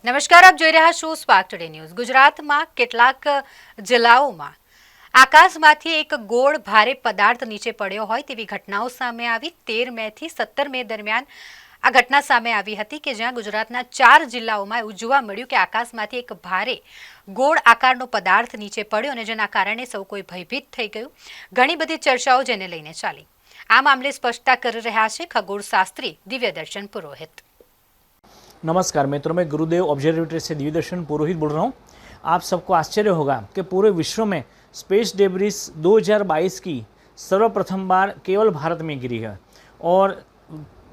નમસ્કાર, આપ જોઈ રહ્યા છો સ્પાર્ક ટુડે ન્યૂઝ। ગુજરાતમાં કેટલાક જિલ્લાઓમાં આકાશમાંથી એક ગોળ ભારે પદાર્થ નીચે પડ્યો હોય તેવી ઘટનાઓ સામે આવી। 13 મેથી 17 મે દરમિયાન આ ઘટના સામે આવી હતી કે જ્યાં ગુજરાતના 4 જિલ્લાઓમાં એવું જોવા મળ્યું કે આકાશમાંથી એક ભારે ગોળ આકારનો પદાર્થ નીચે પડ્યો અને જેના કારણે સૌ કોઈ ભયભીત થઈ ગયું। ઘણી બધી ચર્ચાઓ જેને લઈને ચાલી। આ મામલે સ્પષ્ટતા કરી રહ્યા છે ખગોળશાસ્ત્રી દિવ્યદર્શન પુરોહિત। नमस्कार मित्रों, मैं गुरुदेव ऑब्जर्वेटरी से दिव्यदर्शन पुरोहित बोल रहा हूँ। आप सबको आश्चर्य होगा कि पूरे विश्व में स्पेस डेब्रिस 2022 की सर्वप्रथम बार केवल भारत में गिरी है और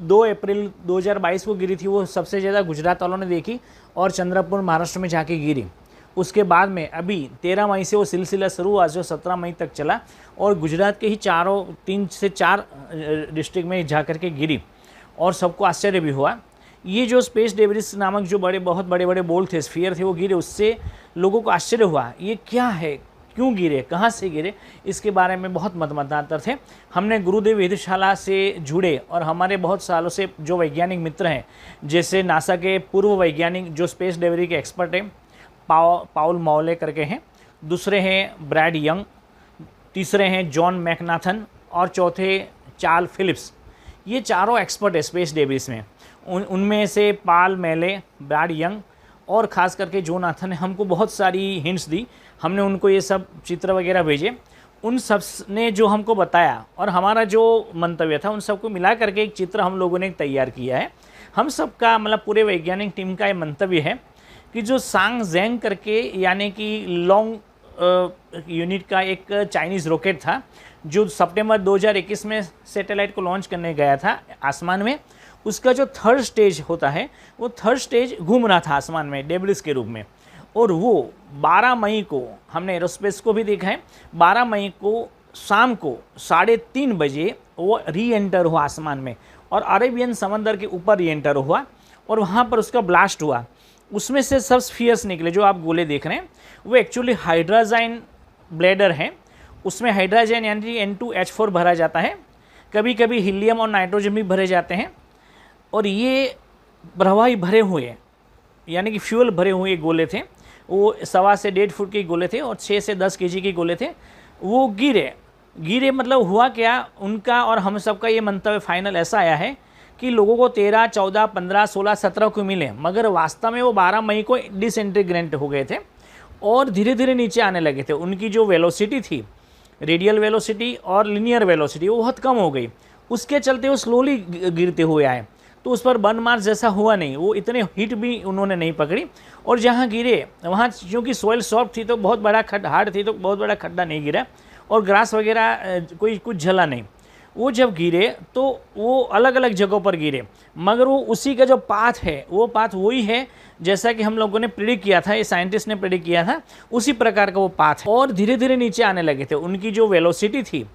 2 अप्रैल 2022 को गिरी थी। वो सबसे ज़्यादा गुजरात वालों ने देखी और चंद्रपुर महाराष्ट्र में जाके गिरी। उसके बाद में अभी 13 मई से वो सिलसिला शुरू हुआ जो 17 मई तक चला और गुजरात के ही 3 से 4 डिस्ट्रिक्ट में जा कर के गिरी और सबको आश्चर्य भी हुआ। ये जो स्पेस डेब्रिस नामक जो बहुत बड़े बोल थे, स्फीयर थे, वो गिरे। उससे लोगों को आश्चर्य हुआ, ये क्या है, क्यों गिरे, कहाँ से गिरे, इसके बारे में बहुत मतमतांतर थे। हमने गुरुदेव वेधशाला से जुड़े और हमारे बहुत सालों से जो वैज्ञानिक मित्र हैं, जैसे नासा के पूर्व वैज्ञानिक जो स्पेस डेब्रिस के एक्सपर्ट हैं, पाउल मौले करके हैं, दूसरे हैं ब्रैड यंग, तीसरे हैं जॉन मैकनाथन और चौथे चार्ल फिलिप्स। ये चारों एक्सपर्ट है स्पेस डेब्रिस में। उनमें से पाल मेले, ब्रैड यंग और ख़ास करके जोनाथन ने हमको बहुत सारी हिंट्स दी। हमने उनको ये सब चित्र वगैरह भेजे। उन सब ने जो हमको बताया और हमारा जो मंतव्य था उन सबको मिला करके एक चित्र हम लोगों ने तैयार किया है। हम सब का मतलब पूरे वैज्ञानिक टीम का ये मंतव्य है कि जो सांग जेंग करके यानी कि लॉन्ग यूनिट का एक चाइनीज़ रॉकेट था जो सितंबर 2021 में सैटेलाइट को लॉन्च करने गया था आसमान में, उसका जो थर्ड स्टेज होता है वो थर्ड स्टेज घूम रहा था आसमान में डेब्रिस के रूप में। और वो 12 मई को हमने एरोस्पेस को भी देखा है। 12 मई को शाम को 3:30 बजे वो री एंटर हुआ आसमान में और अरेबियन समंदर के ऊपर री एंटर हुआ और वहाँ पर उसका ब्लास्ट हुआ। उसमें से सब स्फीयर्स निकले जो आप गोले देख रहे हैं, वो एक्चुअली हाइड्रोजन ब्लेडर हैं। उसमें हाइड्रोजन यानी N2H4 भरा जाता है, कभी कभी हीलियम और नाइट्रोजन भी भरे जाते हैं। और ये प्रवाही भरे हुए यानी कि फ्यूल भरे हुए गोले थे। वो 1.25 से 1.5 फुट के गोले थे और 6 से 10 केजी के गोले थे। वो गिरे मतलब हुआ क्या उनका और हम सबका ये मंतव्य फाइनल ऐसा आया है कि लोगों को 13, 14, 15, 16, 17 को मिले, मगर वास्तव में वो 12 मई को डिसइंटीग्रेट हो गए थे और धीरे धीरे नीचे आने लगे थे। उनकी जो वेलोसिटी थी, रेडियल वेलोसिटी और लिनियर वेलोसिटी, वो बहुत कम हो गई। उसके चलते वो स्लोली गिरते हुए आए तो उस पर बर्न मार्क्स जैसा हुआ नहीं। वो इतने हिट भी उन्होंने नहीं पकड़ी और जहाँ गिरे वहाँ क्योंकि सॉइल सॉफ्ट थी तो बहुत बड़ा हार्ड थी तो बहुत बड़ा खड्डा नहीं गिरा और ग्रास वगैरह कुछ झला नहीं। वो जब गिरे तो वो अलग अलग जगहों पर गिरे, मगर वो उसी का जो पाथ है वो पाथ वही है जैसा कि हम लोगों ने प्रेडिक्ट किया था, ये साइंटिस्ट ने प्रेडिक्ट किया था, उसी प्रकार का वो पाथ है। और धीरे धीरे नीचे आने लगे थे। उनकी जो वेलोसिटी थी,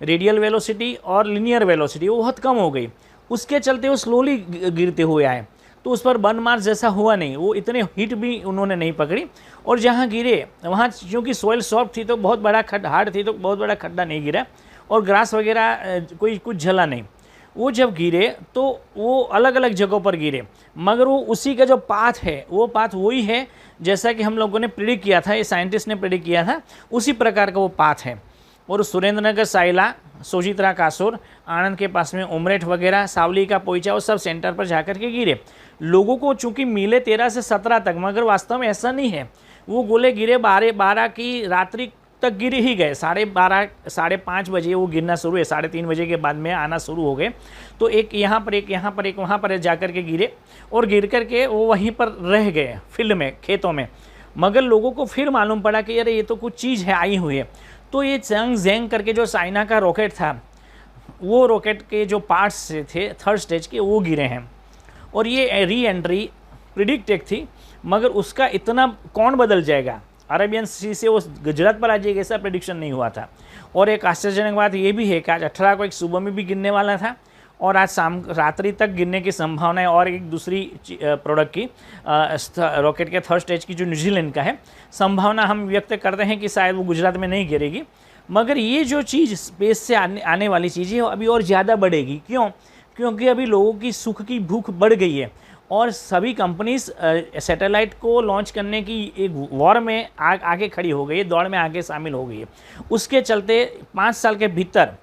रेडियल वेलोसिटी और लिनियर वेलोसिटी, वो बहुत कम हो गई। उसके चलते वो स्लोली गिरते हुए आए तो उस पर बर्न मार्क्स जैसा हुआ नहीं। वो इतने हिट भी उन्होंने नहीं पकड़ी और जहाँ गिरे वहाँ क्योंकि सॉइल सॉफ्ट थी तो बहुत बड़ा हार्ड थी तो बहुत बड़ा खड्डा नहीं गिरा और ग्रास वगैरह कुछ झला नहीं। वो जब गिरे तो वो अलग अलग जगहों पर गिरे, मगर वो उसी का जो पाथ है वो पाथ वही है जैसा कि हम लोगों ने प्रेडिक्ट किया था, ये साइंटिस्ट ने प्रेडिक्ट किया था, उसी प्रकार का वो पाथ है। और सुरेंद्रनगर साइला, सोजित्रा कासोर, आनंद के पास में उमरेठ वगैरह, सावली का पोईचा, वो सब सेंटर पर जाकर के गिरे। लोगों को चूंकि मिले 13 से 17 तक, मगर वास्तव में ऐसा नहीं है। वो गोले गिरे 12 की रात्रि तक गिर ही गए। 12:30, 5:30 बजे वो गिरना शुरू हुए, 3:30 बजे के बाद में आना शुरू हो गए। तो एक यहाँ पर एक यहाँ पर एक वहाँ पर जाकर के गिरे और गिर कर के वो वहीं पर रह गए फील्ड में, खेतों में। मगर लोगों को फिर मालूम पड़ा कि अरे ये तो कुछ चीज़ है आई हुई है। तो ये सांग जेंग करके जो चाइना का रॉकेट था, वो रॉकेट के जो पार्ट्स थे थर्ड स्टेज के, वो गिरे हैं। और ये री एंट्री प्रिडिक्टेड थी, मगर उसका इतना कौन बदल जाएगा, अरेबियन सी से वो गुजरात पर आ जाएगा, ऐसा प्रेडिक्शन नहीं हुआ था। और एक आश्चर्यजनक बात ये भी है कि आज 18 को एक सुबह में भी गिरने वाला था और आज शाम रात्रि तक गिरने की संभावना है। और एक दूसरी प्रोडक्ट की रॉकेट के थर्ड स्टेज की जो न्यूजीलैंड का है, संभावना हम व्यक्त करते हैं कि शायद वो गुजरात में नहीं गिरेगी। मगर ये जो चीज़ स्पेस से आने वाली चीज़ है अभी और ज़्यादा बढ़ेगी। क्यों? क्योंकि अभी लोगों की सुख की भूख बढ़ गई है और सभी कंपनीज सैटेलाइट को लॉन्च करने की एक वॉर में आगे खड़ी हो गई है, दौड़ में आगे शामिल हो गई है। उसके चलते 5 साल के भीतर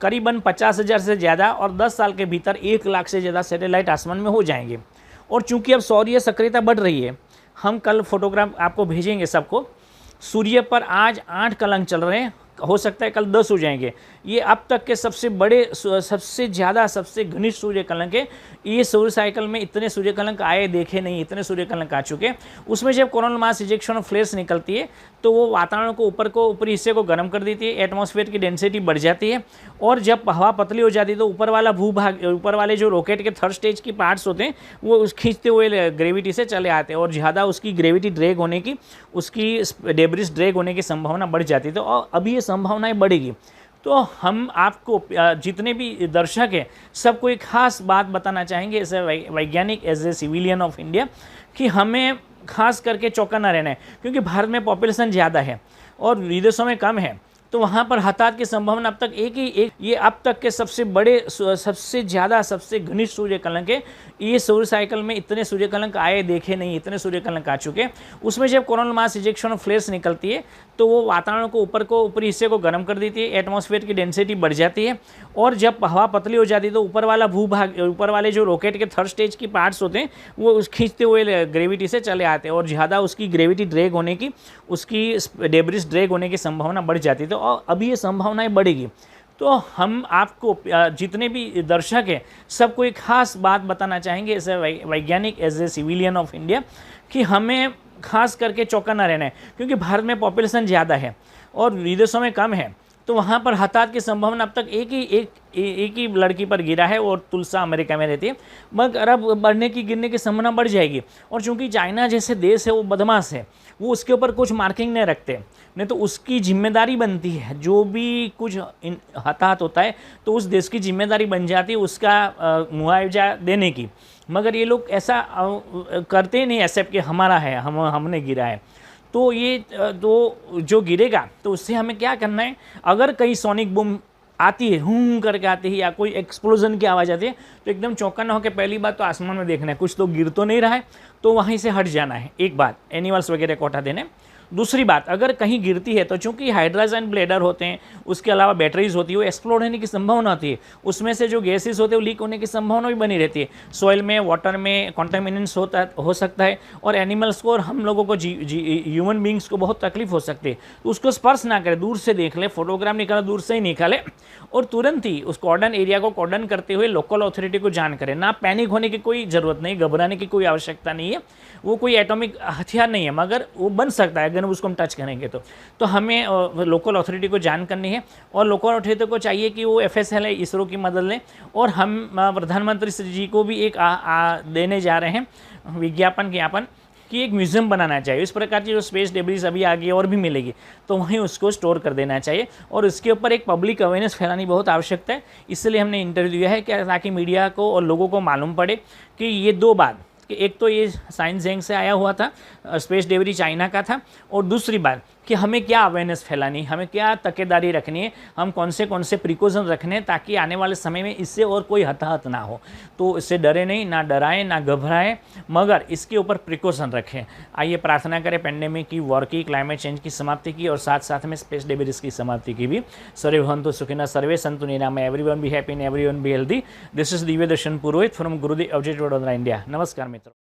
करीबन 50,000 से ज़्यादा और 10 साल के भीतर 1 लाख से ज़्यादा सैटेलाइट आसमान में हो जाएंगे। और चूंकि अब सौर्य सक्रियता बढ़ रही है, हम कल फोटोग्राफ आपको भेजेंगे सबको। सूर्य पर आज 8 कलंक चल रहे हैं, हो सकता है कल 10 हो जाएंगे। ये अब तक के सबसे बड़े, सबसे ज़्यादा, सबसे घनिष्ठ सूर्य कलंक है। ये सूर्य साइकिल में इतने सूर्य कलंक आए देखे नहीं, इतने सूर्य कलंक आ चुके। उसमें जब कोरोनल मास इजेक्शन और फ्लेयर्स निकलती है तो वो वातावरण को ऊपरी हिस्से को गर्म कर देती है, एटमॉस्फेयर की डेंसिटी बढ़ जाती है। और जब हवा पतली हो जाती है तो ऊपर वाला भूभाग, ऊपर वाले जो रॉकेट के थर्ड स्टेज की पार्ट्स होते हैं वो खींचते हुए ग्रेविटी से चले आते हैं और ज़्यादा उसकी ग्रेविटी ड्रैग होने की, उसकी डेब्रिस ड्रैग होने की संभावना बढ़ जाती है। तो और अभी ये संभावनाएं बढ़ेगी। तो हम आपको जितने भी दर्शक हैं सबको एक खास बात बताना चाहेंगे एज ए वैज्ञानिक, as a civilian of India, कि हमें खास करके चौकन्ना रहना है। क्योंकि भारत में पॉपुलेशन ज़्यादा है और विदेशों में कम है, तो वहाँ पर हताहत की संभावना अब तक एक ये अब तक के सबसे बड़े, सबसे ज़्यादा, सबसे घनिष्ठ सूर्य कलंक है। ये सूर्य साइकिल में इतने सूर्य कलंक आए देखे नहीं, इतने सूर्य कलंक आ चुके। उसमें जब कोरोनल मास इजेक्शन और फ्लेयर्स निकलती है तो वो वातावरण को ऊपरी हिस्से को गर्म कर देती है, एटमॉस्फेयर की डेंसिटी बढ़ जाती है। और जब हवा पतली हो जाती है तो ऊपर वाला भूभाग, ऊपर वाले जो रॉकेट के थर्ड स्टेज की पार्ट्स होते हैं वो खींचते हुए ग्रेविटी से चले आते हैं और ज़्यादा उसकी ग्रेविटी ड्रैग होने की, उसकी डेब्रिस ड्रैग होने की संभावना बढ़ जाती है। तो और अभी ये संभावनाएं बढ़ेगी। तो हम आपको जितने भी दर्शक हैं सबको एक खास बात बताना चाहेंगे एज ए वैज्ञानिक, as a civilian of India, कि हमें खास करके चौकन्ना रहना है। क्योंकि भारत में पॉपुलेशन ज़्यादा है और विदेशों में कम है, तो वहाँ पर हताहत की संभावना अब तक एक ही लड़की पर गिरा है और तुलसा अमेरिका में रहती है, मगर अब बढ़ने की, गिरने की संभावना बढ़ जाएगी। और चूंकि चाइना जैसे देश है वो बदमाश है, वो उसके ऊपर कुछ मार्किंग नहीं रखते, नहीं तो उसकी जिम्मेदारी बनती है, जो भी कुछ हताहत होता है तो उस देश की जिम्मेदारी बन जाती है उसका मुआवजा देने की। मगर ये लोग ऐसा करते ही नहीं एक्सेप्ट कि हमारा है, हमने गिरा है। तो ये तो जो गिरेगा तो उससे हमें क्या करना है, अगर कहीं सोनिक बूम आती है, हूं करके आती है, या कोई एक्सप्लोजन की आवाज़ आती है, तो एकदम चौकन्ना होकर पहली बात तो आसमान में देखना है, कुछ तो गिर तो नहीं रहा है, तो वहीं से हट जाना है। एक बात, एनिमल्स वगैरह को हटा देने। दूसरी बात, अगर कहीं गिरती है तो चूंकि हाइड्रोजन ब्लेडर होते हैं, उसके अलावा बैटरीज होती है, वो एक्सप्लोड होने की संभावना होती है। उसमें से जो गैसेस होते हैं वो लीक होने की संभावना भी बनी रहती है। सॉइल में, वाटर में कॉन्टामिनेंट्स हो सकता है और एनिमल्स को और हम लोगों को, ह्यूमन बींग्स को बहुत तकलीफ हो सकती है। तो उसको स्पर्श ना करें, दूर से देख ले, फोटोग्राफ निकाला दूर से ही निकाले और तुरंत ही उस कॉर्डन एरिया को कॉर्डन करते हुए लोकल अथॉरिटी को जान करें। ना पैनिक होने की कोई ज़रूरत नहीं, घबराने की कोई आवश्यकता नहीं है। वो कोई एटॉमिक हथियार नहीं है, मगर वो बन सकता है अगर उसको हम टच करेंगे तो हमें लोकल अथॉरिटी को जान करनी है। और लोकल अथॉरिटी को चाहिए कि वो FSLA, इसरो की मदद लें। और हम प्रधानमंत्री श्री जी को भी एक देने जा रहे हैं ज्ञापन कि एक म्यूज़ियम बनाना चाहिए। इस प्रकार की जो स्पेस डेब्रिस अभी आगे और भी मिलेगी तो वहीं उसको स्टोर कर देना चाहिए। और इसके ऊपर एक पब्लिक अवेयरनेस फैलानी बहुत आवश्यकता है। इसलिए हमने इंटरव्यू दिया है कि ताकि मीडिया को और लोगों को मालूम पड़े कि ये दो बात, कि एक तो ये साइंस जैंग से आया हुआ था, स्पेस डेब्रिस चाइना का था, और दूसरी बात कि हमें क्या अवेयरनेस फैलानी, हमें क्या तकेदारी रखनी है, हम कौन से प्रिकॉशन रखने हैं ताकि आने वाले समय में इससे और कोई हताहत ना हो। तो इससे डरे नहीं, ना डराएं, ना घबराएं, मगर इसके ऊपर प्रिकॉशन रखें। आइए प्रार्थना करें पेंडेमिक की, वॉर की, क्लाइमेट चेंज की समाप्ति की और साथ साथ में स्पेस डेब्रिस की समाप्ति की भी। सर्वे भवन्तु सुखिनः, सर्वे सन्तु निरामया, everyone be happy and everyone be healthy. This is Divya Darshan Purohit from Gurudev Objective Vadodara, India. नमस्कार मित्रों।